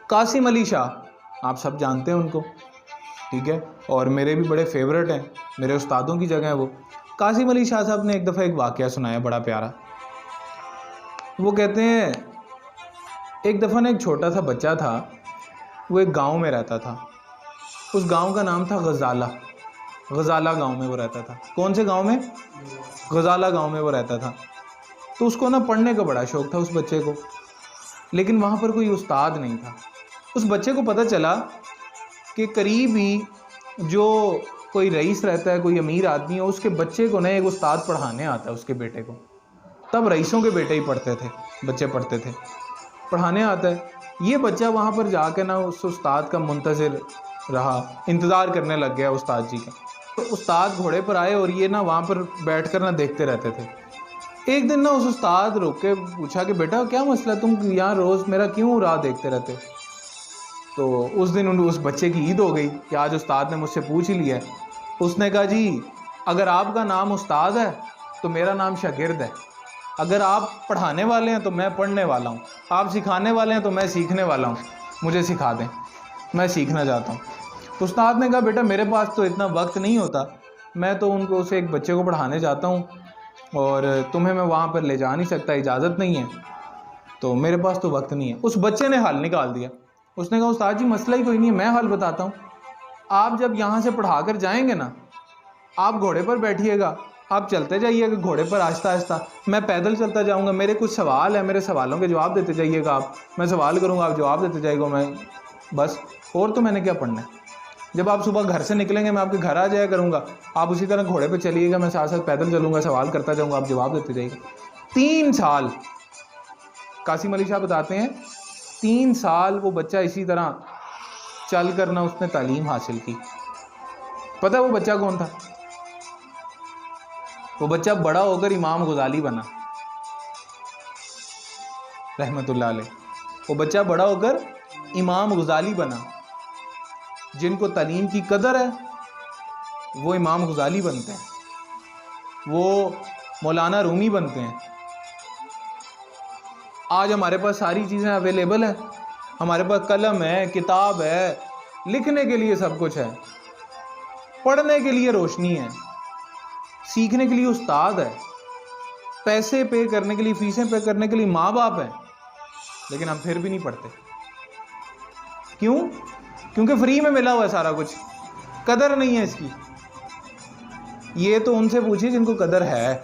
قاسم علی شاہ، آپ سب جانتے ہیں ان کو، ٹھیک ہے، اور میرے بھی بڑے فیورٹ ہیں، میرے استادوں کی جگہ ہیں وہ۔ قاسم علی شاہ صاحب نے ایک دفعہ ایک واقعہ سنایا بڑا پیارا۔ وہ کہتے ہیں ایک دفعہ نا ایک چھوٹا سا بچہ تھا، وہ ایک گاؤں میں رہتا تھا، اس گاؤں کا نام تھا غزالہ، غزالہ گاؤں میں وہ رہتا تھا۔ کون سے گاؤں میں؟ غزالہ گاؤں میں وہ رہتا تھا۔ تو اس کو نا پڑھنے کا بڑا شوق تھا اس بچے کو، لیکن وہاں پر کوئی استاد نہیں تھا۔ اس بچے کو پتہ چلا کہ قریب ہی جو کوئی رئیس رہتا ہے، کوئی امیر آدمی ہے، اس کے بچے کو نا ایک استاد پڑھانے آتا ہے اس کے بیٹے کو۔ تب رئیسوں کے بیٹے ہی پڑھتے تھے، بچے پڑھتے تھے، پڑھانے آتا ہے۔ یہ بچہ وہاں پر جا کے نا اس استاد کا منتظر رہا، انتظار کرنے لگ گیا استاد جی کا۔ تو استاد گھوڑے پر آئے اور یہ نا وہاں پر بیٹھ کر نا دیکھتے رہتے تھے۔ ایک دن نا اس استاد روک کے پوچھا کہ بیٹا کیا مسئلہ، تم یہاں روز میرا کیوں راہ دیکھتے رہتے؟ تو اس دن اس بچے کی عید ہو گئی کہ آج استاد نے مجھ سے پوچھ ہی لیا ہے۔ اس نے کہا جی اگر آپ کا نام استاد ہے تو میرا نام شاگرد ہے، اگر آپ پڑھانے والے ہیں تو میں پڑھنے والا ہوں، آپ سکھانے والے ہیں تو میں سیکھنے والا ہوں، مجھے سکھا دیں، میں سیکھنا چاہتا ہوں۔ تو استاد نے کہا بیٹا میرے پاس تو اتنا وقت نہیں ہوتا، میں تو ان کو اسے ایک بچے کو پڑھانے جاتا ہوں اور تمہیں میں وہاں پر لے جا نہیں سکتا، اجازت نہیں ہے، تو میرے پاس تو وقت نہیں ہے۔ اس بچے نے حل نکال دیا، اس نے کہا استاد جی مسئلہ ہی کوئی نہیں ہے، میں حل بتاتا ہوں۔ آپ جب یہاں سے پڑھا کر جائیں گے نا، آپ گھوڑے پر بیٹھیے گا، آپ چلتے جائیے گا گھوڑے پر آہستہ آہستہ، میں پیدل چلتا جاؤں گا، میرے کچھ سوال ہیں، میرے سوالوں کے جواب دیتے جائیے گا آپ، میں سوال کروں گا آپ جواب دیتے جائیے گا، میں بس، اور تو میں نے کیا پڑھنا ہے۔ جب آپ صبح گھر سے نکلیں گے میں آپ کے گھر آ جایا کروں گا، آپ اسی طرح گھوڑے پہ چلیے گا، میں ساتھ ساتھ پیدل چلوں گا، سوال کرتا جاؤں گا، آپ جواب دیتے جائیے گا۔ 3 سال قاسم علی شاہ بتاتے ہیں 3 سال وہ بچہ اسی طرح چل کر نہ اس نے تعلیم حاصل کی۔ پتہ وہ بچہ کون تھا؟ وہ بچہ بڑا ہو کر امام غزالی بنا رحمت اللہ علیہ۔ وہ بچہ بڑا ہو کر امام غزالی بنا۔ جن کو تعلیم کی قدر ہے وہ امام غزالی بنتے ہیں، وہ مولانا رومی بنتے ہیں۔ آج ہمارے پاس ساری چیزیں اویلیبل ہیں، ہمارے پاس قلم ہے، کتاب ہے، لکھنے کے لیے سب کچھ ہے، پڑھنے کے لیے روشنی ہے، سیکھنے کے لیے استاد ہے، پیسے پے کرنے کے لیے، فیسیں پے کرنے کے لیے ماں باپ ہیں، لیکن ہم پھر بھی نہیں پڑھتے۔ کیوں؟ کیونکہ فری میں ملا ہوا ہے سارا کچھ، قدر نہیں ہے اس کی۔ یہ تو ان سے پوچھیے جن کو قدر ہے۔